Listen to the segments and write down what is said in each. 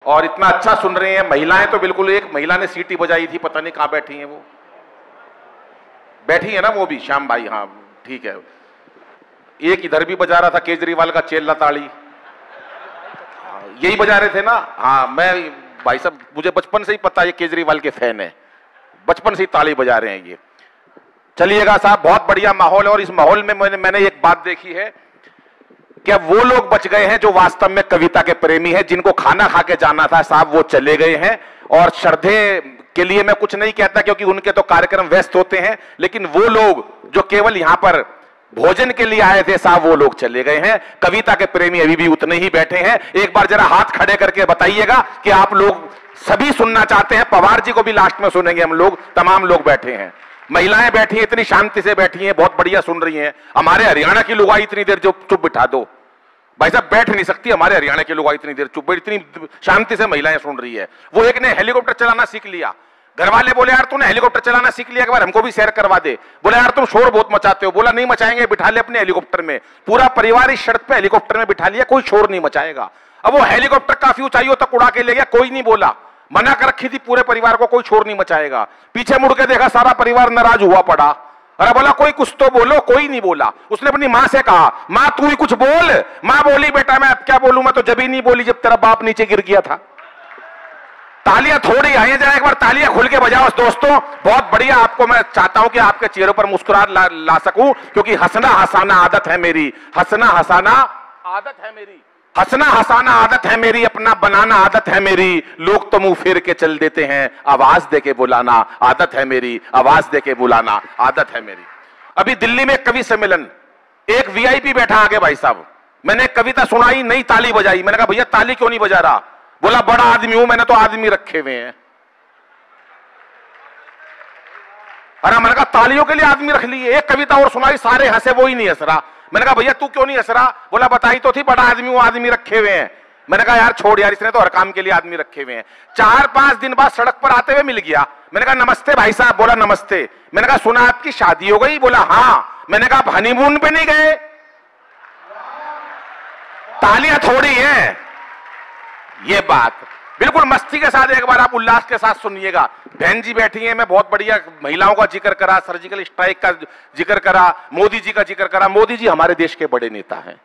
और इतना अच्छा सुन रहे हैं। महिलाएं तो बिल्कुल, एक महिला ने सीटी बजाई थी, पता नहीं कहां बैठी हैं वो, बैठी है ना वो भी, श्याम भाई, हाँ ठीक है। एक इधर भी बजा रहा था केजरीवाल का चेल्ला ताली, यही बजा रहे थे ना। हाँ मैं, भाई साहब मुझे बचपन से ही पता है ये केजरीवाल के फैन है, बचपन से ही ताली बजा रहे हैं ये। चलिएगा साहब, बहुत बढ़िया माहौल है। और इस माहौल में मैंने एक बात देखी है, क्या वो लोग बच गए हैं जो वास्तव में कविता के प्रेमी हैं, जिनको खाना खा के जाना था साहब वो चले गए हैं। और श्रद्धे के लिए मैं कुछ नहीं कहता क्योंकि उनके तो कार्यक्रम व्यस्त होते हैं, लेकिन वो लोग जो केवल यहां पर भोजन के लिए आए थे साहब वो लोग चले गए हैं। कविता के प्रेमी अभी भी उतने ही बैठे हैं। एक बार जरा हाथ खड़े करके बताइएगा कि आप लोग सभी सुनना चाहते हैं। पवार जी को भी लास्ट में सुनेंगे हम लोग, तमाम लोग बैठे हैं। महिलाएं बैठी हैं, इतनी शांति से बैठी हैं, बहुत बढ़िया सुन रही हैं। हमारे हरियाणा की लुगाई इतनी देर जो चुप बिठा दो, भाई साहब बैठ नहीं सकती हमारे हरियाणा की लुगाई इतनी देर चुप, इतनी शांति से महिलाएं सुन रही है। वो एक ने हेलीकॉप्टर चलाना सीख लिया, घर वाले बोले यार तूने हेलीकॉप्टर चलाना सीख लिया, एक बार हमको भी सैर करवा दे। बोला यार तुम शोर बहुत मचाते हो। बोला नहीं मचाएंगे, बिठा ले अपने हेलीकॉप्टर में। पूरा परिवार इस शर्त पे हेलीकॉप्टर में बिठा लिया, कोई शोर नहीं मचाएगा। अब वो हेलीकॉप्टर काफी ऊंचाइयों तक उड़ा के ले गया, कोई नहीं बोला, मना कर रखी थी पूरे परिवार को, कोई शोर नहीं मचाएगा। पीछे मुड़ के देखा सारा परिवार नाराज हुआ पड़ा। अरे बोला कोई कुछ तो बोलो, कोई नहीं बोला। उसने अपनी मां से कहा मां तू ही कुछ बोल। मां बोली बेटा मैं अब क्या बोलूं, मैं तो जब ही नहीं बोली जब तेरा बाप नीचे गिर गया था। तालियां थोड़ी आई, जरा एक बार तालियां खुल के बजाओ दोस्तों, बहुत बढ़िया। आपको मैं चाहता हूं कि आपके चेहरों पर मुस्कुराहट ला सकूं, क्योंकि हंसना हंसाना आदत है मेरी, हंसना हंसाना आदत है मेरी, हंसना हंसाना आदत है मेरी, अपना बनाना आदत है मेरी। लोग तो मुंह फेर के चल देते हैं, आवाज दे के बुलाना आदत है मेरी, आवाज दे के बुलाना आदत है मेरी। अभी दिल्ली में कवि सम्मेलन, एक वीआईपी बैठा आगे भाई साहब, मैंने कविता सुनाई, नहीं ताली बजाई। मैंने कहा भैया ताली क्यों नहीं बजा रहा? बोला बड़ा आदमी हूं, मैंने तो आदमी रखे हुए हैं। अरे मैंने कहा तालियों के लिए आदमी रख लिए। एक कविता और सुनाई, सारे हंसे, वो ही नहीं हंस रहा। मैंने कहा भैया तू क्यों नहीं हंस रहा? बोला बताई तो थी बड़ा आदमी, वो आदमी रखे हुए हैं। मैंने कहा यार छोड़ यार, इसने तो हर काम के लिए आदमी रखे हुए हैं। 4-5 दिन बाद सड़क पर आते हुए मिल गया। मैंने कहा नमस्ते भाई साहब। बोला नमस्ते। मैंने कहा सुना आपकी शादी हो गई? बोला हाँ। मैंने कहा आप हनीमून पे नहीं गए? तालियां थोड़ी हैं। ये बात बिल्कुल मस्ती के साथ एक बार आप उल्लास के साथ सुनिएगा। बहन जी बैठी हैं, मैं बहुत बढ़िया महिलाओं का जिक्र करा, सर्जिकल स्ट्राइक का जिक्र करा, मोदी जी का जिक्र करा। मोदी जी हमारे देश के बड़े नेता हैं,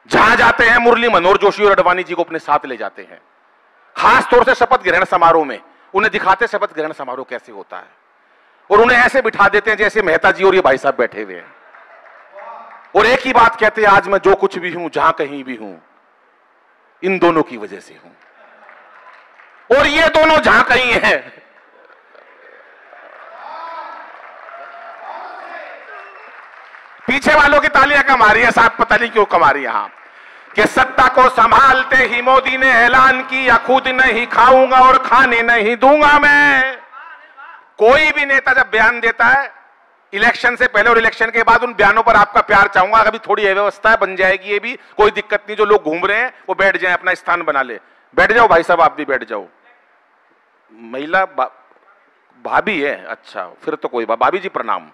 जहां जाते हैं मुरली मनोहर जोशी और अडवाणी जी को अपने साथ ले जाते हैं। खास तौर से शपथ ग्रहण समारोह में उन्हें दिखाते शपथ ग्रहण समारोह कैसे होता है, और उन्हें ऐसे बिठा देते हैं जैसे मेहता जी और ये भाई साहब बैठे हुए हैं, और एक ही बात कहते हैं आज मैं जो कुछ भी हूं, जहां कहीं भी हूं, इन दोनों की वजह से हूं। और ये दोनों जहां कहीं हैं, पीछे वालों की तालियां कम आ रही है साहब, पता नहीं क्यों कम आ रही है। यहां कि सत्ता को संभालते ही मोदी ने ऐलान किया, खुद नहीं खाऊंगा और खाने नहीं दूंगा मैं। कोई भी नेता जब बयान देता है इलेक्शन से पहले और इलेक्शन के बाद, उन बयानों पर आपका प्यार चाहूंगा। अभी थोड़ी अव्यवस्था बन जाएगी, ये भी कोई दिक्कत नहीं। जो लोग घूम रहे हैं वो बैठ जाएं, अपना स्थान बना ले। बैठ जाओ भाई साहब, आप भी बैठ जाओ। महिला भाभी है, अच्छा फिर तो कोई बात। भाभी जी प्रणाम,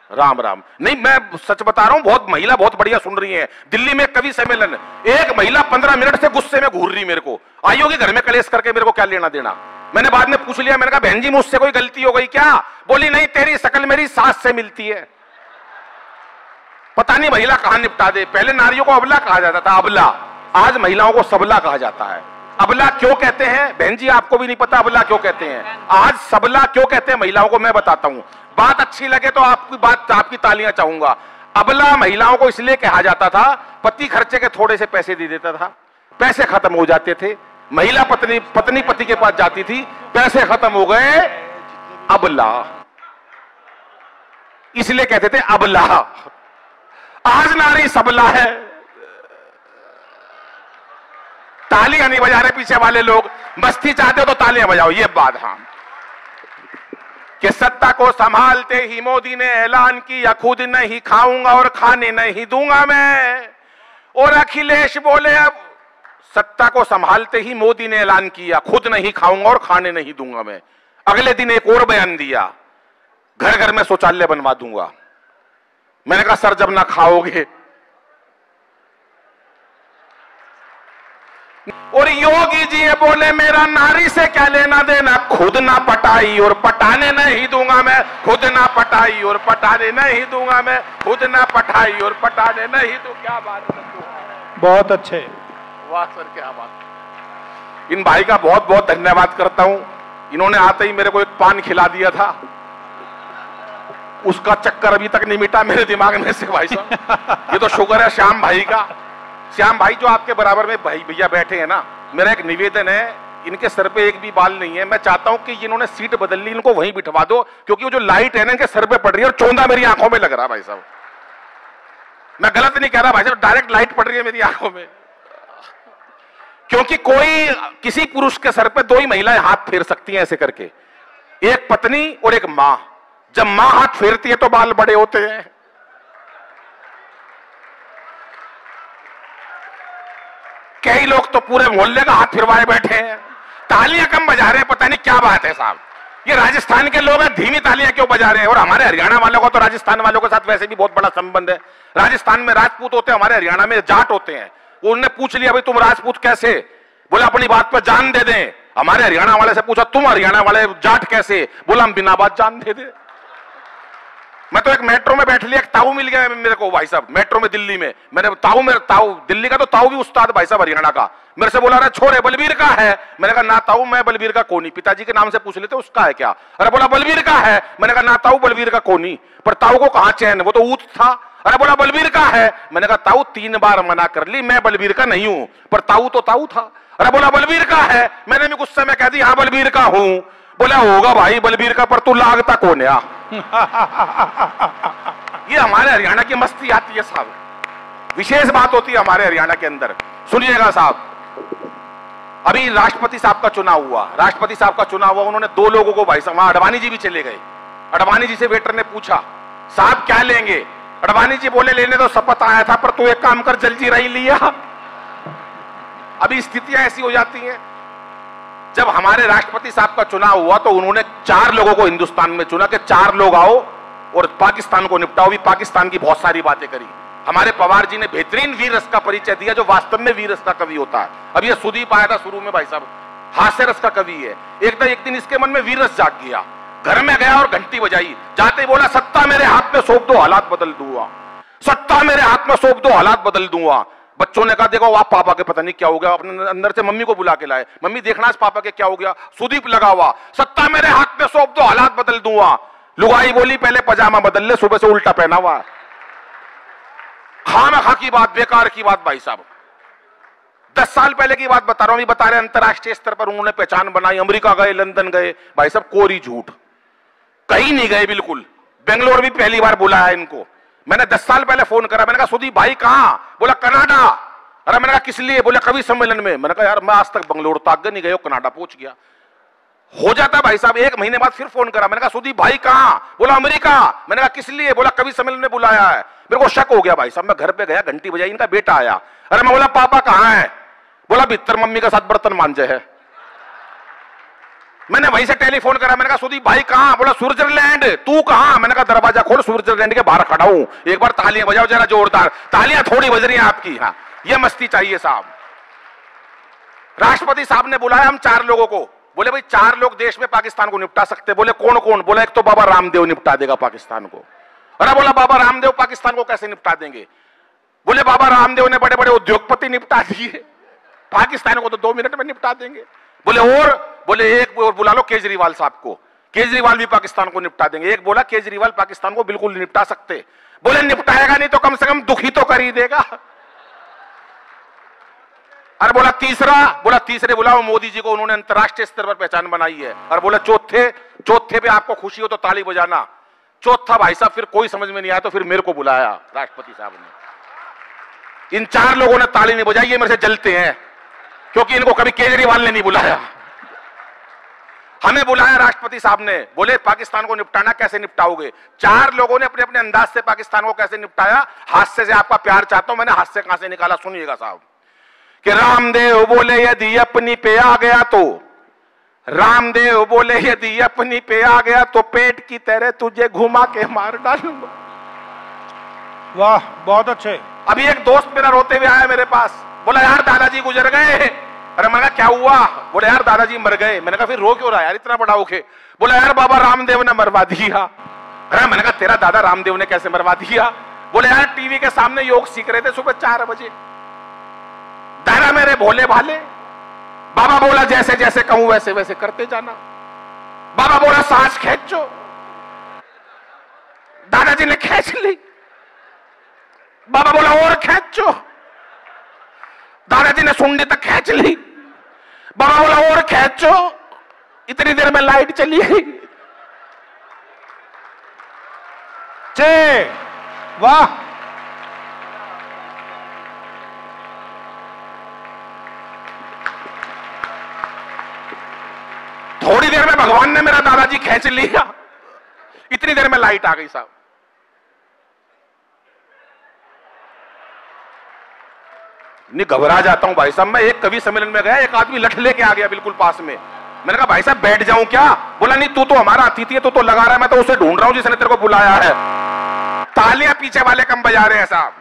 राम राम। नहीं मैं सच बता रहा हूं, बहुत महिला बहुत बढ़िया सुन रही है। दिल्ली में कवि सम्मेलन, एक महिला 15 मिनट से गुस्से में घूर रही, मेरे को आई होगी घर में कलेश करके, मेरे को क्या लेना देना। मैंने बाद में पूछ लिया, मैंने कहा बहन जी मुझसे कोई गलती हो गई क्या? बोली नहीं, तेरी शकल मेरी सास से मिलती है। पता नहीं महिला कहां निपटा दे। पहले नारियों को अबला कहा जाता था, अबला, आज महिलाओं को सबला कहा जाता है। अबला क्यों कहते हैं बहन जी? आपको भी नहीं पता अबला क्यों कहते हैं? आज सबला क्यों कहते हैं महिलाओं को, मैं बताता हूं। बात अच्छी लगे तो आपकी बात, आपकी तालियां चाहूंगा। अबला महिलाओं को इसलिए कहा जाता था, पति खर्चे के थोड़े से पैसे दे देता था, पैसे खत्म हो जाते थे, महिला पत्नी पति के पास जाती थी, पैसे खत्म हो गए, अबला, इसलिए कहते थे अबला। आज नारी सबला है। तालियां नहीं बजा रहे पीछे वाले लोग, मस्ती चाहते हो तो तालियां बजाओ, ये बात। हाँ कि सत्ता को संभालते ही मोदी ने ऐलान किया, खुद नहीं खाऊंगा और खाने नहीं दूंगा मैं। और अखिलेश बोले अब सत्ता को संभालते ही मोदी ने ऐलान किया, खुद नहीं खाऊंगा और खाने नहीं दूंगा मैं। अगले दिन एक और बयान दिया, घर घर में शौचालय बनवा दूंगा। मैंने कहा सर जब ना खाओगे और योगी जी ये बोले मेरा नारी से क्या लेना देना, खुद ना पटाई और पटाने नहीं दूंगा मैं, खुद ना पटाई और पटाने नहीं दूंगा मैं, खुद ना पटाई और पटाने नहीं दूं। क्या बात है, बहुत अच्छे, वाह सर क्या बात। इन भाई का बहुत बहुत धन्यवाद करता हूं, इन्होंने आते ही मेरे को एक पान खिला दिया था, उसका चक्कर अभी तक नहीं मिटा मेरे दिमाग में से भाई साहब। ये तो शुक्र है श्याम भाई का। श्याम भाई जो आपके बराबर में भाई भैया बैठे हैं ना, मेरा एक निवेदन है, इनके सर पे एक भी बाल नहीं है, मैं चाहता हूं कि इन्होंने सीट बदल ली, इनको वहीं बिठवा दो, क्योंकि वो जो लाइट है ना इनके सर पे पड़ रही है और चौंधा मेरी आंखों में लग रहा है भाई साहब। मैं गलत नहीं कह रहा भाई साहब, डायरेक्ट लाइट पड़ रही है मेरी आंखों में, क्योंकि कोई किसी पुरुष के सर पे दो ही महिलाएं हाथ फेर सकती हैं ऐसे करके, एक पत्नी और एक मां। जब मां हाथ फेरती है तो बाल बड़े होते हैं। कई लोग तो पूरे मोहल्ले का हाथ फिरवाए बैठे हैं, तालियां कम बजा रहे हैं, पता नहीं क्या बात है साहब। ये राजस्थान के लोग हैं, धीमी तालियां क्यों बजा रहे हैं? और हमारे हरियाणा वालों का तो राजस्थान वालों के साथ वैसे भी बहुत बड़ा संबंध है। राजस्थान में राजपूत होते हैं, हमारे हरियाणा में जाट होते हैं। उन्होंने पूछ लिया भाई तुम राजपूत कैसे, बोला अपनी बात पर जान दे दें। हमारे हरियाणा वाले से पूछा तुम हरियाणा वाले जाट कैसे, बोला हम बिना बात जान दे दे। मैं तो एक मेट्रो में बैठ लिया, एक ताऊ मिल गया मेरे को भाई साहब, मेट्रो में दिल्ली में। मैंने ताऊ दिल्ली का तो ताऊ भी उस्ताद भाई साहब हरियाणा का, मेरे से बोला अरे छोरे बलबीर का है। मैंने कहा ना ताऊ मैं बलबीर का कोनी, पिताजी के नाम से पूछ लेते उसका है क्या। अरे बोला बलबीर का है। मैंने कहा ना ताऊ बलबीर का कोनी, पर ताऊ को कहां चैन, वो तो ऊंट था। अरे बोला बलबीर का है। मैंने कहा ताऊ 3 बार मना कर ली, मैं बलबीर का नहीं हूं, पर ताऊ तो ताऊ था। अरे बोला बलबीर का है। मैंने भी गुस्से में कह दी हाँ बलबीर का हूं। बोला होगा भाई बलबीर का, पर तू लागता कौन है। ये हमारे हरियाणा की मस्ती आती है साहब, विशेष बात होती है हमारे हरियाणा के अंदर। सुनिएगा साहब, अभी राष्ट्रपति साहब का चुनाव हुआ, राष्ट्रपति साहब का चुनाव हुआ, उन्होंने 2 लोगों को भाई साहब, वहां अडवाणी जी भी चले गए। अडवाणी जी से वेटर ने पूछा साहब क्या लेंगे। अडवाणी जी बोले लेने तो शपथ आया था, पर तू एक काम कर जलजीरा ही लिया। अभी स्थितियां ऐसी हो जाती हैं। जब हमारे राष्ट्रपति साहब का चुनाव हुआ तो उन्होंने 4 लोगों को हिंदुस्तान में चुना कि 4 लोग आओ और पाकिस्तान को निपटाओ। भी पाकिस्तान की बहुत सारी बातें करी। हमारे पवार जी ने बेहतरीन वीर रस का परिचय दिया, जो वास्तव में वीर रस का कवि होता है। अब ये सुदीप आया था शुरू में भाई साहब, हास्य रस का कवि है। एक दिन इसके मन में वीर रस जाग गया, घर में गया और घंटी बजाई, जाते बोला सत्ता मेरे हाथ में सौंप दो हालात बदल दूंगा, सत्ता मेरे हाथ में सौंप दो हालात बदल दूंगा। बच्चों ने कहा देखो आप पापा के पता नहीं क्या हो गया, अपने अंदर से मम्मी को बुला के लाए, मम्मी देखना इस पापा के क्या हो गया। सुदीप लगा हुआ, सत्ता मेरे हाथ में सौंप दो हालात बदल दूंगा। लुगाई बोली पहले पजामा बदल ले, सुबह से उल्टा पहना हुआ। खामखा की बात, बेकार की बात भाई साहब। 10 साल पहले की बात बता रहा हूं, बता रहे अंतरराष्ट्रीय स्तर पर उन्होंने पहचान बनाई, अमेरिका गए, लंदन गए, भाई साहब कोरी झूठ, कहीं नहीं गए बिल्कुल। बेंगलोर भी पहली बार बुलाया इनको। मैंने 10 साल पहले फोन करा, मैंने कहा सुदीप भाई कहां, बोला कनाडा। अरे मैंने कहा किस लिए, बोला कवि सम्मेलन में। मैंने कहा यार मैं आज तक बंगलोर तक नहीं गया, कनाडा पहुंच गया। हो जाता भाई साहब। 1 महीने बाद फिर फोन करा, मैंने कहा सुदीप भाई कहां, बोला अमेरिका। मैंने कहा किस लिए, बोला कवि सम्मेलन में बुलाया है। मेरे को शक हो गया भाई साहब, मैं घर पे गया, घंटी बजाई, इनका बेटा आया। अरे मैं बोला पापा कहां है, बोला भीतर मम्मी के साथ बर्तन मांजे है। मैंने वहीं से टेलीफोन करा, मैंने कहा सुदीप भाई कहां, बोला स्विट्जरलैंड। तू कहां, मैंने कहा दरवाजा खोल, स्विट्जरलैंड के बाहर खड़ा हूं, एक बार तालियां बजाओ जरा जोरदार। तालियां थोड़ी बज रही हैं आपकी। हाँ ये मस्ती चाहिए साहब। राष्ट्रपति साहब ने बुलाया हम 4 लोगों को, बोले भाई 4 लोग देश में पाकिस्तान को निपटा सकते। बोले कौन कौन, बोला एक तो बाबा रामदेव निपटा देगा पाकिस्तान को। अरे बोला बाबा रामदेव पाकिस्तान को कैसे निपटा देंगे। बोले बाबा रामदेव ने बड़े बड़े उद्योगपति निपटा दिए, पाकिस्तान को तो 2 मिनट में निपटा देंगे। बोले और, बोले एक और बुला लो केजरीवाल साहब को, केजरीवाल भी पाकिस्तान को निपटा देंगे। एक बोला केजरीवाल पाकिस्तान को बिल्कुल निपटा सकते। बोले निपटाएगा नहीं तो कम से कम दुखी तो कर ही देगा। अरे बोला तीसरा, बोला तीसरे बुलाओ मोदी जी को, उन्होंने अंतरराष्ट्रीय स्तर पर पहचान बनाई है। और बोला चौथे पे आपको खुशी हो तो ताली बजाना। चौथा भाई साहब फिर कोई समझ में नहीं आया तो फिर मेरे को बुलाया राष्ट्रपति साहब ने। इन 4 लोगों ने ताली नहीं बजाई, ये मेरे से जलते हैं क्योंकि इनको कभी केजरीवाल ने नहीं बुलाया, हमें बुलाया राष्ट्रपति साहब ने। बोले पाकिस्तान को निपटाना कैसे निपटाओगे। 4 लोगों ने अपने अपने अंदाज से पाकिस्तान को कैसे निपटाया। हास्य से आपका प्यार चाहता हूं, मैंने हास्य कहां से निकाला सुनिएगा साहब। कि रामदेव बोले यदि अपनी पे आ गया तो, रामदेव बोले यदि अपनी पे आ गया तो पेट की तरह तुझे घुमा के मार डालूंगा। वाह बहुत अच्छे। अभी एक दोस्त मेरा रोते हुए आया मेरे पास, बोला यार दादाजी गुजर गए, अरे मैंने कहा क्या हुआ? बोले यार दादाजी मर गए। मैंने कहा फिर रो क्यों रहा यार, इतना बड़ा होके? बोला यार बाबा रामदेव ने मरवा दिया। अरे मैंने कहा तेरा दादा रामदेव ने कैसे मरवा दिया? बोले यार टीवी के सामने योग सीख रहे थे सुबह 4 बजे। दादा मेरे भोले भाले। बाबा बोला जैसे जैसे कहूं वैसे वैसे करते जाना। बाबा बोला सांस खींचो। दादाजी ने खींच ली। बाबा बोला और खींचो। दादाजी ने सुंडी तक खींच ली। बाबा बोला और खींचो। इतनी देर में लाइट चली गई। वाह, थोड़ी देर में भगवान ने मेरा दादाजी खींच लिया। इतनी देर में लाइट आ गई साहब। नहीं घबरा जाता हूं भाई साहब। मैं एक कवि सम्मेलन में गया, एक आदमी लठ लेके आ गया बिल्कुल पास में। मैंने कहा भाई साहब बैठ जाऊं क्या? बोला नहीं तू तो हमारा अतिथि है, तो लगा रहा है, मैं तो उसे ढूंढ रहा हूं जिसने तेरे को बुलाया है। तालियां पीछे वाले कम बजा रहे हैं साहब।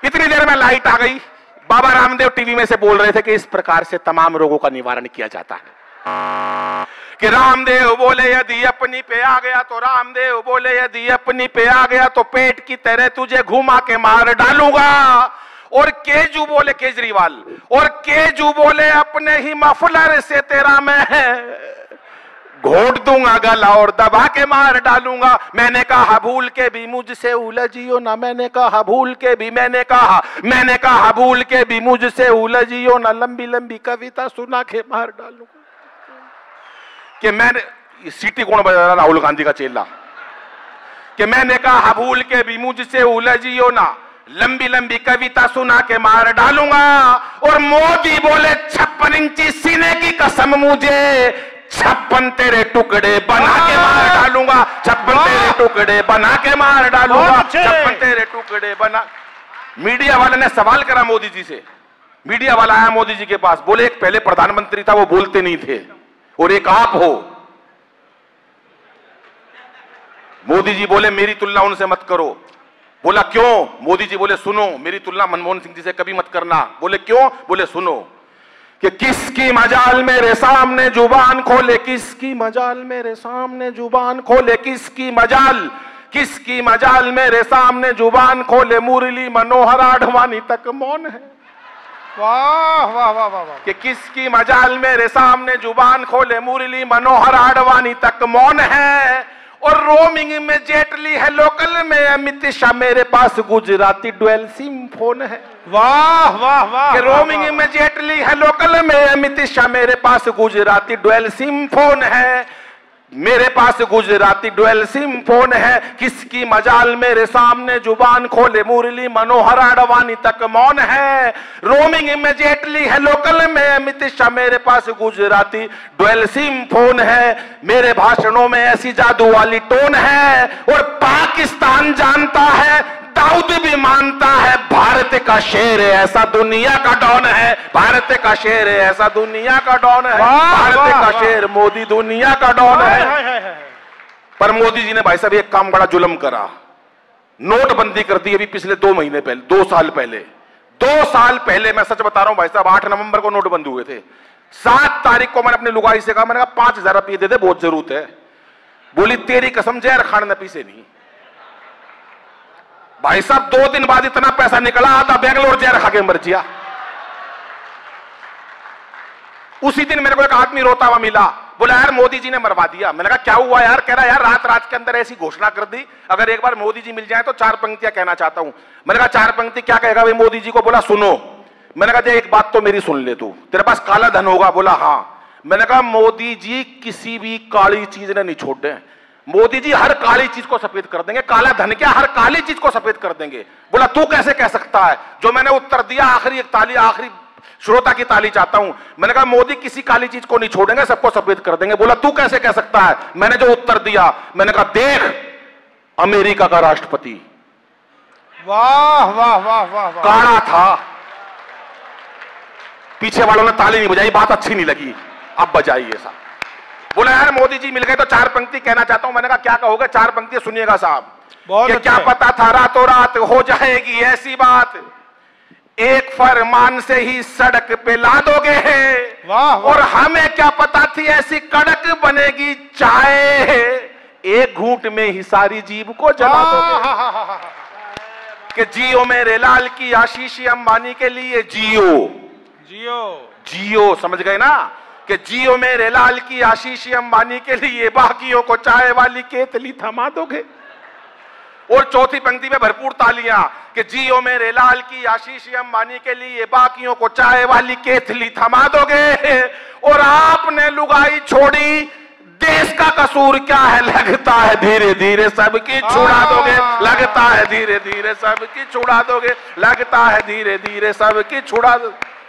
इतनी देर में लाइट आ गई। बाबा रामदेव टीवी में से बोल रहे थे कि इस प्रकार से तमाम रोगों का निवारण किया जाता है। कि रामदेव बोले यदि अपनी पे आ गया तो, रामदेव बोले यदि अपनी पे आ गया तो पेट की तरह तुझे घुमा के मार डालूंगा। और केजू बोले, केजरीवाल, और केजू बोले अपने ही मफलर से तेरा मैं घोट दूंगा गला और दबा के मार डालूंगा। मैंने कहा भूल के भी मुझसे उलझियो ना। मैंने कहा भूल के भी, मैंने कहा भूल के भी मुझसे उलझियो ना। लंबी लंबी कविता सुना के मार डालूंगा। कि मैंने सीटी कौन बजा रहा? राहुल गांधी का चेला। कि मैंने कहा भूल के भी मुझसे उलझियो ना। लंबी लंबी कविता सुना के मार डालूंगा। और मोदी बोले 56 इंची सीने की कसम मुझे 56 तेरे टुकड़े बना के मार डालूंगा। 56 तेरे टुकड़े बना के मार डालूंगा। 56 तेरे टुकड़े बना। मीडिया वाले ने सवाल करा मोदी जी से। मीडिया वाला आया मोदी जी के पास। बोले एक पहले प्रधानमंत्री था वो बोलते नहीं थे, और एक आप हो। मोदी जी बोले मेरी तुलना उनसे मत करो। बोला क्यों? मोदी जी बोले सुनो, मेरी तुलना मनमोहन सिंह जी से कभी मत करना। बोले क्यों? बोले सुनो कि किसकी मजाल मेरे सामने जुबान खोले, किसकी मजाल मेरे सामने जुबान खोले, किसकी मजाल मेरे सामने जुबान खोले, मुरली मनोहर आडवाणी तक मौन है। वाह वाह वाह वाह। कि किसकी मजाल मेरे सामने जुबान खोले, मुरली मनोहर आडवाणी तक मौन है। और रोमिंग में जेटली है, लोकल में अमित शाह, मेरे पास गुजराती डुअल सिम फोन है। वाह वाह वाह। कि रोमिंग में जेटली है, लोकल में अमित शाह, मेरे पास गुजराती डुअल सिम फोन है। मेरे पास गुजराती डुअल सिम फोन है। किसकी मजाल मेरे सामने जुबान खोले, मुरली मनोहर आडवाणी तक मौन है। रोमिंग में जेटली है, लोकल में अमित शाह, मेरे पास गुजराती डुअल सिम फोन है। मेरे भाषणों में ऐसी जादू वाली टोन है। और पाकिस्तान जानता है, दाऊद भी मानता है, भारत का शेर है ऐसा दुनिया का डॉन है। भारत का शेर है ऐसा दुनिया का डॉन है। भारत का शेर मोदी दुनिया का डॉन है। पर मोदी जी ने भाई साहब एक काम बड़ा जुल्म करा, नोटबंदी कर दी। अभी पिछले 2 महीने पहले, 2 साल पहले, 2 साल पहले, मैं सच बता रहा हूं भाई साहब, 8 नवंबर को नोटबंद हुए थे। 7 तारीख को मैंने अपनी लुगाई से कहा, मैंने कहा 5000 रुपये दे दे, बहुत जरूरत है। बोली तेरी कसम जहर खान नपी से नहीं। भाई साहब 2 दिन बाद इतना पैसा निकला, आधा बेंगलोर जहर खा के मर जिया। उसी दिन मेरे को एक आदमी रोता हुआ मिला, बोला यार मोदी जी ने मरवा दिया। मैंने कहा क्या हुआ यार? कह रहा यार रात रात के अंदर ऐसी घोषणा कर दी, अगर एक बार मोदी जी मिल जाए तो 4 पंक्तियां कहना चाहता हूं। मैंने कहा 4 पंक्ति क्या कहेगा भाई मोदी जी को? बोला सुनो। मैंने कहा एक बात तो मेरी सुन ले तू, तेरे पास काला धन होगा? बोला हाँ। मैंने कहा मोदी जी किसी भी काली चीज ने नहीं छोड़े। मोदी जी हर काली चीज को सफेद कर देंगे। काला धन क्या, हर काली चीज को सफेद कर देंगे। बोला तू कैसे कह सकता है? जो मैंने उत्तर दिया, आखिरी एक ताली, आखिरी श्रोता की ताली चाहता हूं। मैंने कहा मोदी किसी काली चीज को नहीं छोड़ेंगे, सबको सफेद कर देंगे। बोला तू कैसे कह सकता है? मैंने जो उत्तर दिया, मैंने कहा देख अमेरिका का राष्ट्रपति वाह वाह वाह वाह, काला था। पीछे वालों ने ताली नहीं बजाई, बात अच्छी नहीं लगी, अब बजाइए साहब। बोला यार मोदी जी मिल गए तो 4 पंक्ति कहना चाहता हूं। मैंने कहा क्या कहोगे? 4 पंक्ति सुनिएगा साहब। क्या पता था रातों रात हो जाएगी ऐसी बात, एक फरमान से ही सड़क पे ला दोगे। वाह, वाह। और हमें क्या पता थी ऐसी कड़क बनेगी चाय, एक घूंट में ही सारी जीभ को जला दोगे। कि जियो मेरे लाल की आशीष अंबानी के लिए जियो, जियो जियो, समझ गए ना? कि जियो मेरे लाल की आशीष अंबानी के लिए, बाकियों को चाय वाली केतली थमा दोगे। और चौथी पंक्ति में भरपूर तालियां कि जियो मेरे लाल की आशीष अंबानी के लिए, बाकियों को चाय वाली केतली थमा दोगे। और आपने लुगाई छोड़ी, देश का कसूर क्या है, लगता है धीरे धीरे सबकी छुड़ा दोगे, लगता है धीरे धीरे सबकी छुड़ा दोगे, लगता है धीरे धीरे सबकी छुड़ा दोगे।